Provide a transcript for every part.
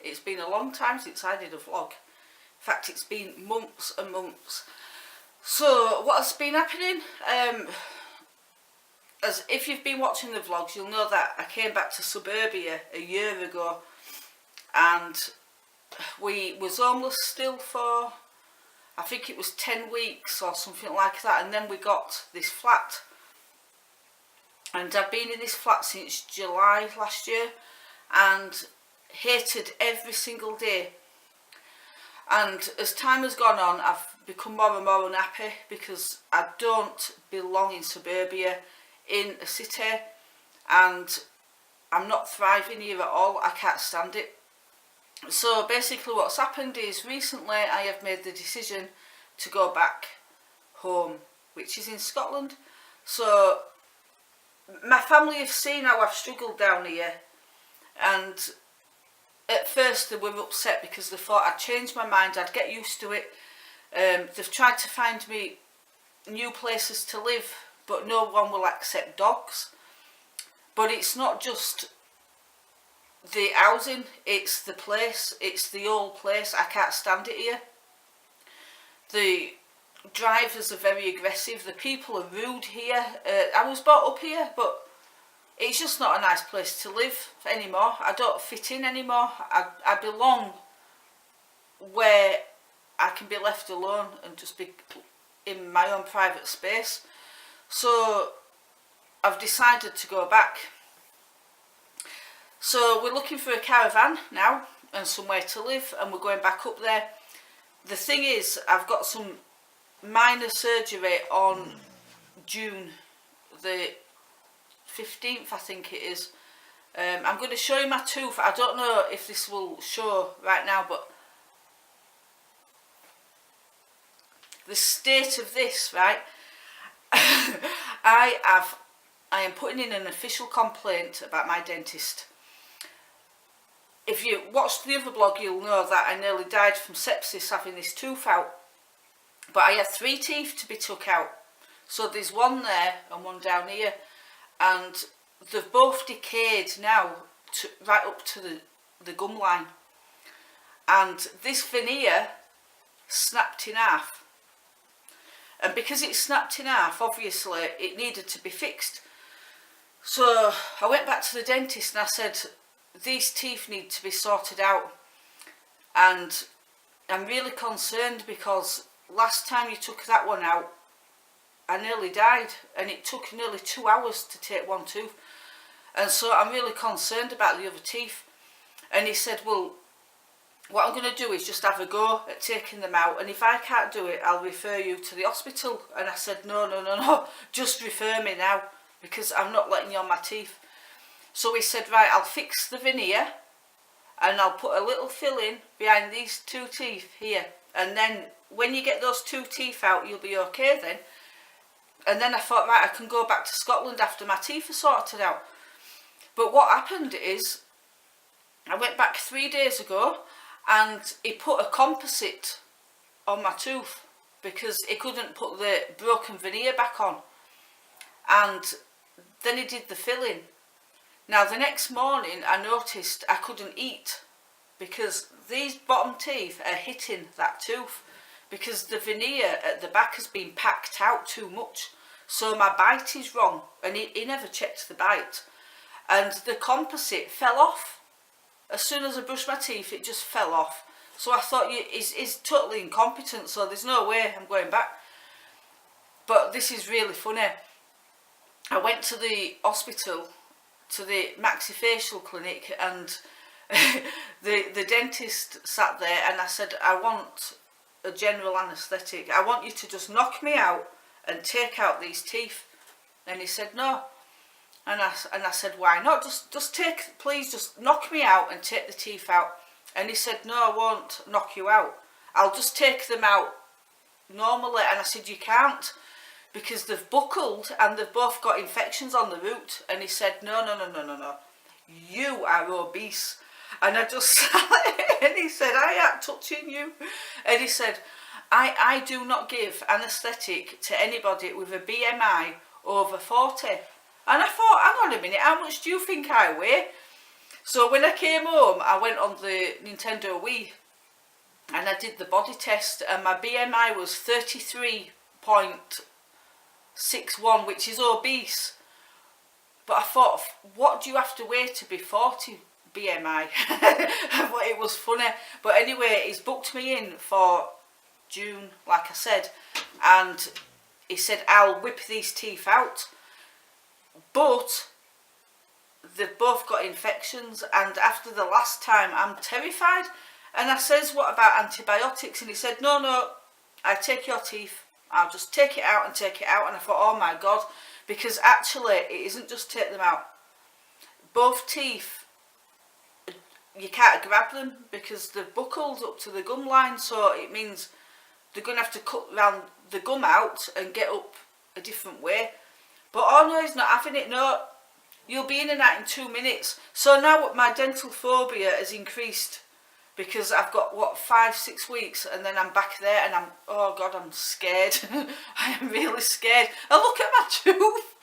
It's been a long time since I did a vlog. In fact, it's been months and months. So what has been happening? As if you've been watching the vlogs, you'll know that I came back to suburbia a year ago, and we was homeless still for, I think it was 10 weeks or something like that, and then we got this flat. And I've been in this flat since July last year and hated every single day. And as time has gone on, I've become more and more unhappy because I don't belong in suburbia, in a city, and I'm not thriving here at all. I can't stand it. So basically what's happened is recently I have made the decision to go back home, which is in Scotland. So my family have seen how I've struggled down here, and at first they were upset because they thought I'd changed my mind, I'd get used to it. They've tried to find me new places to live, but no one will accept dogs. But it's not just the housing, it's the place, it's the old place. I can't stand it here. The drivers are very aggressive, the people are rude here. I was brought up here, but it's just not a nice place to live anymore. I don't fit in anymore. I belong where I can be left alone and just be in my own private space. So I've decided to go back. So we're looking for a caravan now and somewhere to live, and we're going back up there. The thing is, I've got some minor surgery on June the 15th, I think it is. I'm going to show you my tooth. I don't know if this will show right now, but the state of this, right? I am putting in an official complaint about my dentist. If you watched the other blog, you'll know that I nearly died from sepsis having this tooth out. But I had 3 teeth to be took out. So there's one there and one down here. And they've both decayed now, right up to the gum line. And this veneer snapped in half. And because it snapped in half, obviously it needed to be fixed. So I went back to the dentist and I said, these teeth need to be sorted out. And I'm really concerned because last time you took that one out, I nearly died, and it took nearly 2 hours to take one tooth. And so I'm really concerned about the other teeth. And he said, well, what I'm going to do is just have a go at taking them out, and if I can't do it, I'll refer you to the hospital. And I said, no, just refer me now, because I'm not letting you on my teeth. So he said, right, I'll fix the veneer and I'll put a little filling behind these 2 teeth here, and then when you get those 2 teeth out, you'll be okay then. And then I thought, right, I can go back to Scotland after my teeth are sorted out. But what happened is, I went back 3 days ago and he put a composite on my tooth because he couldn't put the broken veneer back on. And then he did the filling. Now the next morning I noticed I couldn't eat because these bottom teeth are hitting that tooth, because the veneer at the back has been packed out too much. So my bite is wrong, and he never checked the bite. And the composite fell off. As soon as I brushed my teeth, it just fell off. So I thought, he's totally incompetent, so there's no way I'm going back. But this is really funny. I went to the hospital, to the maxillofacial clinic, and the dentist sat there, and I said, I want a general anaesthetic. I want you to just knock me out and take out these teeth. And he said, no. And I said, why not? Please just knock me out and take the teeth out. And he said, no, I won't knock you out. I'll just take them out normally. And I said, you can't, because they've buckled and they've both got infections on the root. And he said, no. You are obese. And I just sat there, and he said, I ain't touching you. And he said, I do not give anaesthetic to anybody with a BMI over 40. And I thought, hang on a minute, how much do you think I weigh? So when I came home, I went on the Nintendo Wii and I did the body test, and my BMI was 33.61, which is obese. But I thought, what do you have to weigh to be 40 BMI? But it was funny. But anyway, he's booked me in for June, like I said, and he said, I'll whip these teeth out. But they've both got infections, and after the last time, I'm terrified. And I says, what about antibiotics? And he said, no, I take your teeth, I'll just take it out and take it out. And I thought, oh my God, because actually it isn't just take them out. Both teeth, you can't grab them because they're buckled up to the gum line, so it means they're going to have to cut round the gum out and get up a different way. But oh no, he's not having it, no. You'll be in and out in 2 minutes. So now my dental phobia has increased because I've got, 5-6 weeks, and then I'm back there and oh God, I'm scared. I am really scared. And look at my tooth.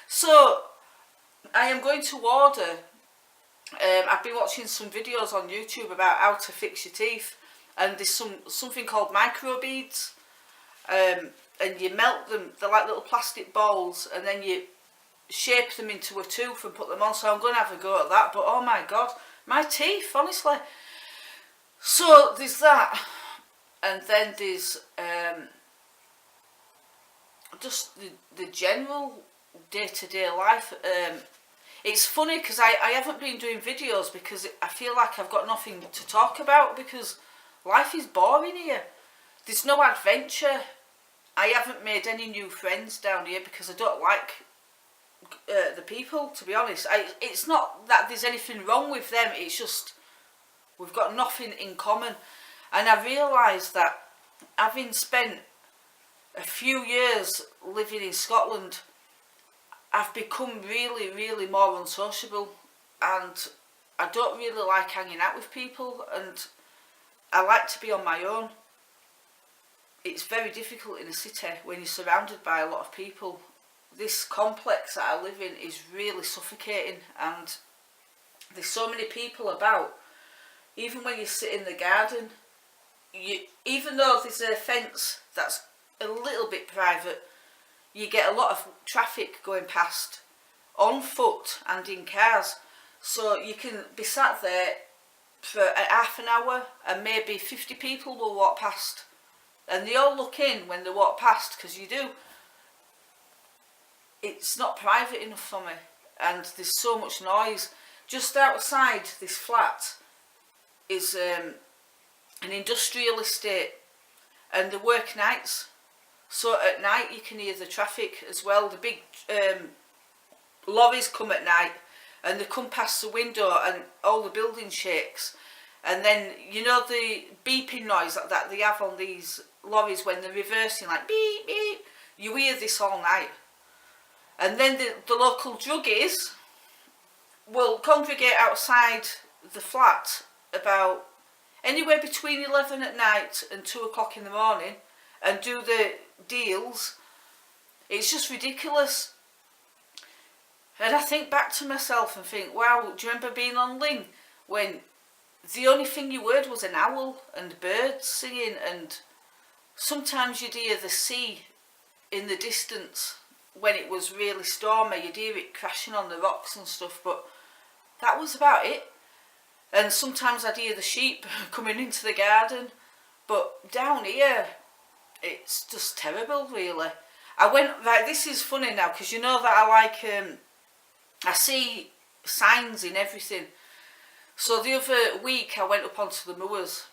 So I am going to order, I've been watching some videos on YouTube about how to fix your teeth, and there's something called microbeads, and you melt them, they're like little plastic balls, and then you shape them into a tooth and put them on. So I'm going to have a go at that. But oh my God, my teeth, honestly. So there's that, and then there's just the general day-to-day life. It's funny because I haven't been doing videos because I feel like I've got nothing to talk about, because life is boring here. There's no adventure. I haven't made any new friends down here because I don't like the people, to be honest. It's not that there's anything wrong with them, it's just we've got nothing in common. And I realised that having spent a few years living in Scotland, I've become really, really more unsociable, and I don't really like hanging out with people, and I like to be on my own. It's very difficult in a city when you're surrounded by a lot of people. This complex that I live in is really suffocating, and there's so many people about. Even when you sit in the garden, even though there's a fence that's a little bit private, you get a lot of traffic going past on foot and in cars. So you can be sat there for half an hour and maybe 50 people will walk past, and they all look in when they walk past, because you do. It's not private enough for me, and there's so much noise. Just outside this flat is an industrial estate, and they work nights, so at night you can hear the traffic as well. The big lorries come at night, and they come past the window and all the building shakes, and then you know the beeping noise that they have on these lorries when they're reversing, like beep beep, you hear this all night. And then the local druggies will congregate outside the flat about anywhere between 11 at night and 2 o'clock in the morning and do the deals. It's just ridiculous. And I think back to myself and think, wow, do you remember being on Ling when the only thing you heard was an owl and birds singing, and sometimes you'd hear the sea in the distance. When it was really stormy, you'd hear it crashing on the rocks and stuff, but that was about it. And sometimes I'd hear the sheep coming into the garden, but down here, it's just terrible, really. I went, right, this is funny now, because you know that I like, I see signs in everything. So the other week I went up onto the moors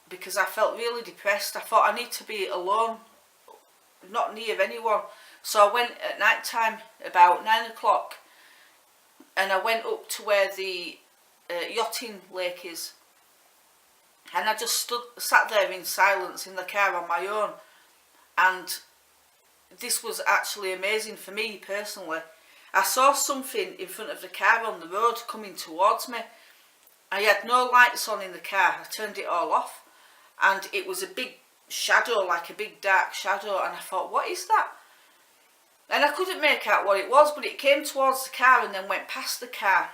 because I felt really depressed. I thought I need to be alone, not near anyone. So I went at night time, about 9 o'clock, and I went up to where the yachting lake is, and I just sat there in silence in the car on my own, and this was actually amazing for me personally. I saw something in front of the car on the road coming towards me. I had no lights on in the car, I turned it all off, and it was a big shadow, like a big dark shadow, and I thought, what is that? And I couldn't make out what it was, but it came towards the car and then went past the car.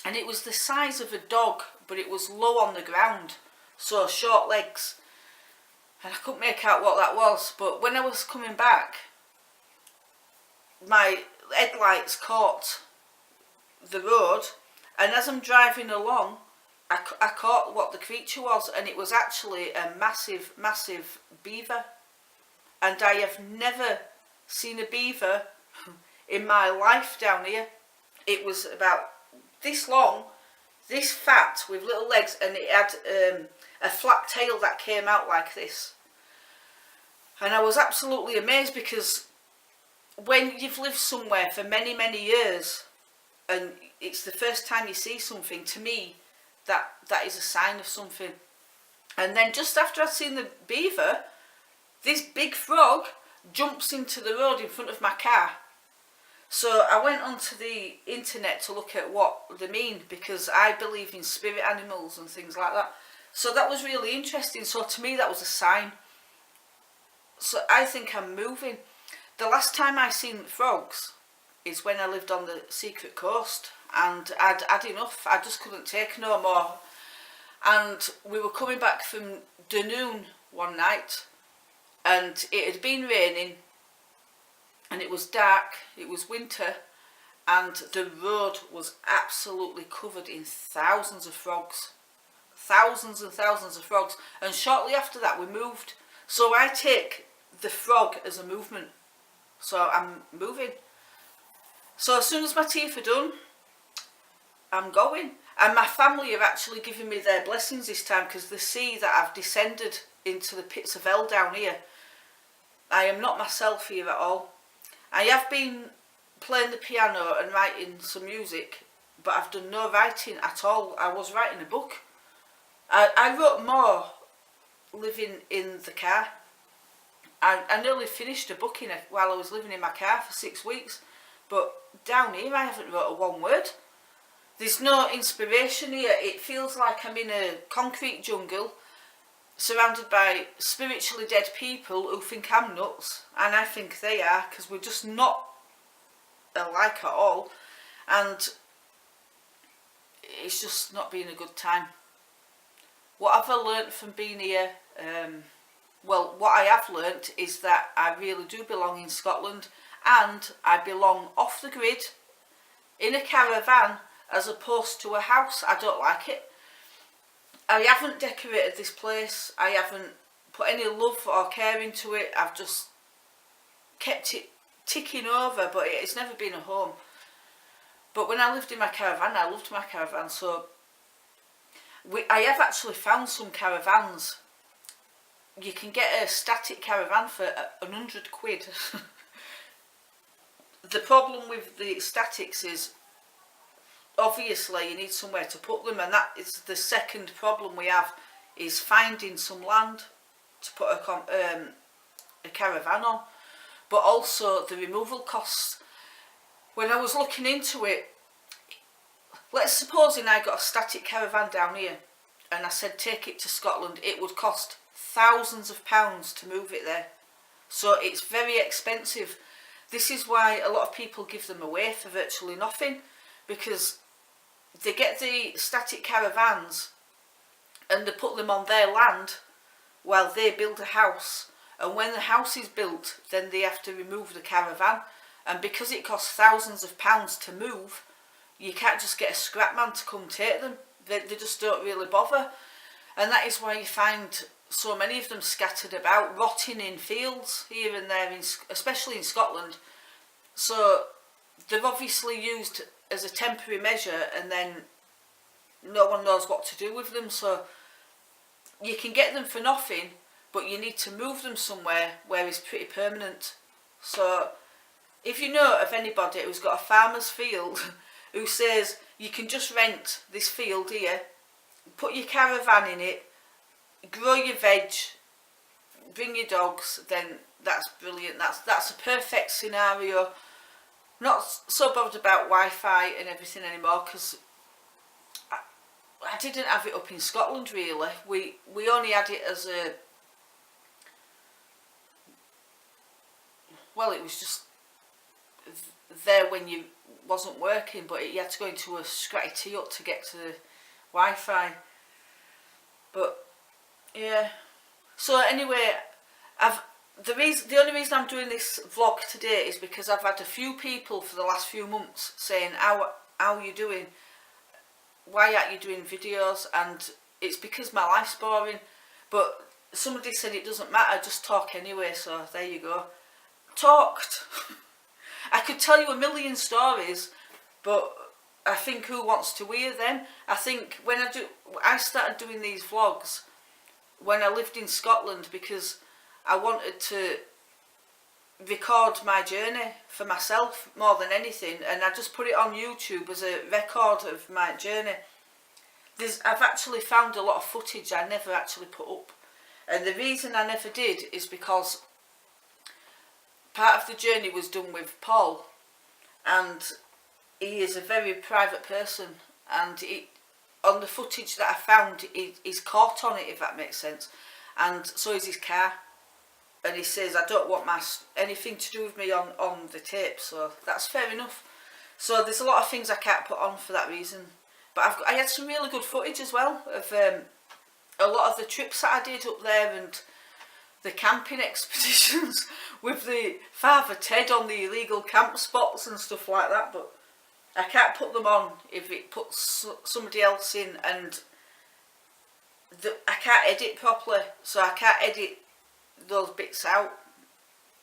and it was the size of a dog, but it was low on the ground, so short legs, and I couldn't make out what that was. But when I was coming back, my headlights caught the road, and as I'm driving along, I caught what the creature was, and it was actually a massive, massive beaver. And I have never seen a beaver in my life down here. It was about this long, this fat, with little legs, and it had a flat tail that came out like this. And I was absolutely amazed, because when you've lived somewhere for many, many years, and it's the first time you see something, to me, that is a sign of something. And then just after I'd seen the beaver, this big frog jumps into the road in front of my car. So I went onto the internet to look at what they mean, because I believe in spirit animals and things like that. So that was really interesting. So to me, that was a sign. So I think I'm moving. The last time I seen frogs is when I lived on the Secret Coast, and I'd had enough. I just couldn't take no more. And we were coming back from Dunoon one night, and it had been raining, and it was dark, it was winter, and the road was absolutely covered in thousands of frogs. Thousands and thousands of frogs. And shortly after that we moved. So I take the frog as a movement. So I'm moving. So as soon as my teeth are done, I'm going. And my family have actually given me their blessings this time, because they see that I've descended into the pits of hell down here. I am not myself here at all. I have been playing the piano and writing some music, but I've done no writing at all. I was writing a book. I wrote more living in the car. I nearly finished a book while I was living in my car for 6 weeks, but down here I haven't wrote a one word. There's no inspiration here. It feels like I'm in a concrete jungle, surrounded by spiritually dead people who think I'm nuts, and I think they are, because we're just not alike at all, and it's just not been a good time. What have I learnt from being here? Well, what I have learnt is that I really do belong in Scotland, and I belong off the grid, in a caravan, as opposed to a house. I don't like it. I haven't decorated this place. I haven't put any love or care into it. I've just kept it ticking over, but it's never been a home. But when I lived in my caravan, I loved my caravan. So I have actually found some caravans. You can get a static caravan for 100 quid. The problem with the statics is, obviously you need somewhere to put them, and that is the second problem we have, is finding some land to put a caravan on, but also the removal costs. When I was looking into it, let's suppose I got a static caravan down here and I said take it to Scotland, it would cost thousands of pounds to move it there. So it's very expensive. This is why a lot of people give them away for virtually nothing, because they get the static caravans and they put them on their land while they build a house, and when the house is built then they have to remove the caravan, and because it costs thousands of pounds to move, you can't just get a scrap man to come take them. They just don't really bother, and that is why you find so many of them scattered about, rotting in fields here and there, especially in Scotland. So they're obviously used as a temporary measure, and then no one knows what to do with them. So you can get them for nothing, but you need to move them somewhere where it's pretty permanent. So if you know of anybody who's got a farmer's field who says you can just rent this field here, put your caravan in it, grow your veg, bring your dogs, then that's brilliant. That's a perfect scenario. Not so bothered about Wi-Fi and everything anymore, because I didn't have it up in Scotland really. We only had it as a, well, it was just there when you wasn't working, but you had to go into a scratty tea hut to get to the Wi-Fi. But yeah, so anyway, the only reason I'm doing this vlog today is because I've had a few people for the last few months saying, how are you doing, why aren't you doing videos? And it's because my life's boring. But somebody said it doesn't matter, just talk anyway, so there you go. Talked. I could tell you a million stories, but I think who wants to hear them? I think when I started doing these vlogs when I lived in Scotland, because I wanted to record my journey for myself more than anything, and I just put it on YouTube as a record of my journey. I've actually found a lot of footage I never actually put up, and the reason I never did is because part of the journey was done with Paul, and he is a very private person, and on the footage that I found, he's caught on it, if that makes sense, and so is his car, and he says, I don't want anything to do with me on the tape, so that's fair enough. So there's a lot of things I can't put on for that reason, but I had some really good footage as well of a lot of the trips that I did up there, and the camping expeditions with the Father Ted on the illegal camp spots and stuff like that, but I can't put them on if it puts somebody else in, and I can't edit properly, so I can't edit those bits out.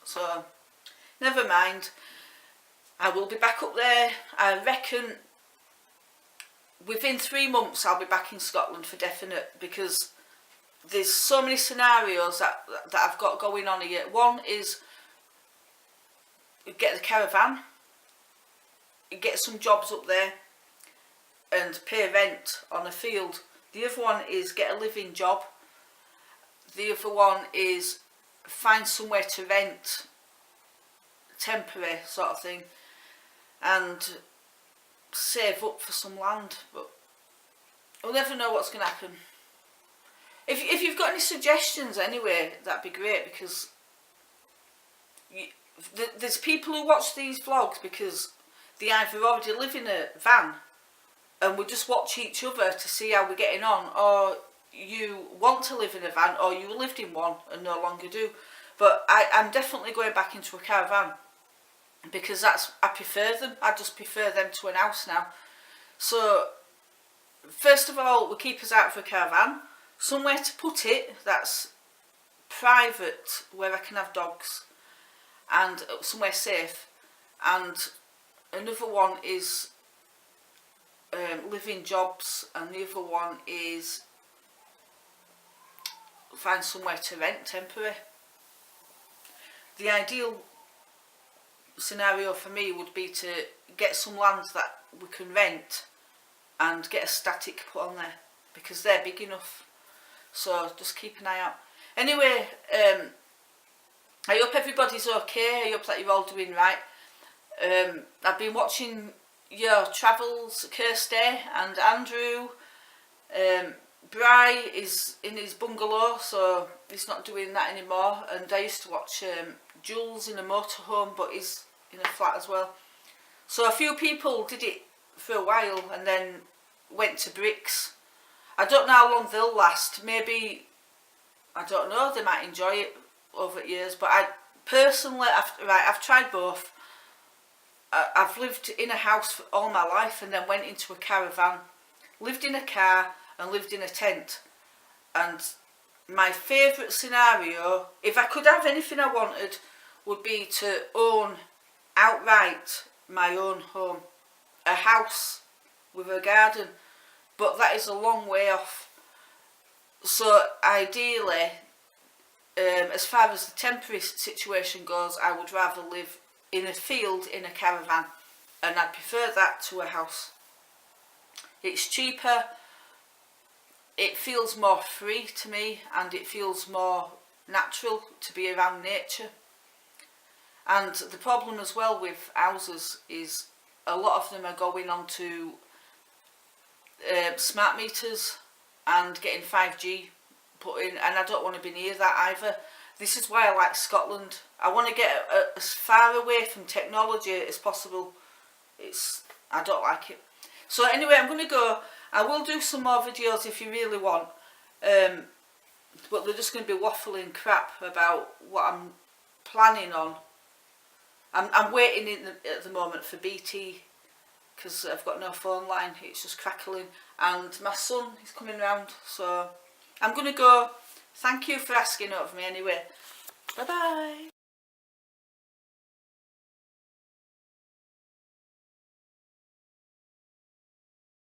So never mind, I will be back up there. I reckon within 3 months I'll be back in Scotland for definite, because there's so many scenarios that I've got going on here. One is get the caravan, get some jobs up there and pay rent on a field. The other one is get a living job. The other one is find somewhere to rent, temporary sort of thing, and save up for some land. But we'll never know what's going to happen. If you've got any suggestions anyway, that'd be great, because there's people who watch these vlogs because they either already live in a van and we just watch each other to see how we're getting on, or you want to live in a van, or you lived in one and no longer do. But I'm definitely going back into a caravan, because I prefer them. I just prefer them to an house now. So first of all, we'll keep us out for a caravan, somewhere to put it that's private, where I can have dogs, and somewhere safe. And another one is living jobs, and the other one is find somewhere to rent temporary. The ideal scenario for me would be to get some land that we can rent and get a static put on there, because they're big enough. So just keep an eye out. Anyway, I hope everybody's okay. I hope that you're all doing right. I've been watching your travels, Kirsty and Andrew. Bry is in his bungalow, so he's not doing that anymore. And I used to watch Jules in a motorhome, but he's in a flat as well. So a few people did it for a while and then went to bricks. I don't know how long they'll last. Maybe, I don't know, they might enjoy it over years. But I personally, I've tried both. I've lived in a house for all my life and then went into a caravan, lived in a car and lived in a tent. And my favourite scenario, if I could have anything I wanted, would be to own outright my own home, a house with a garden, but that is a long way off. So ideally, as far as the temporary situation goes, I would rather live in a field in a caravan, and I prefer that to a house. It's cheaper, it feels more free to me, and it feels more natural to be around nature. And the problem as well with houses is a lot of them are going on to smart meters and getting 5G put in, and I don't want to be near that either. This is why I like Scotland. I want to get as far away from technology as possible. I don't like it. So anyway, I'm going to go. I will do some more videos if you really want. But they're just going to be waffling crap about what I'm planning on. I'm waiting at the moment for BT because I've got no phone line. It's just crackling. And my son is coming round. So I'm going to go. Thank you for asking of me anyway. Bye bye.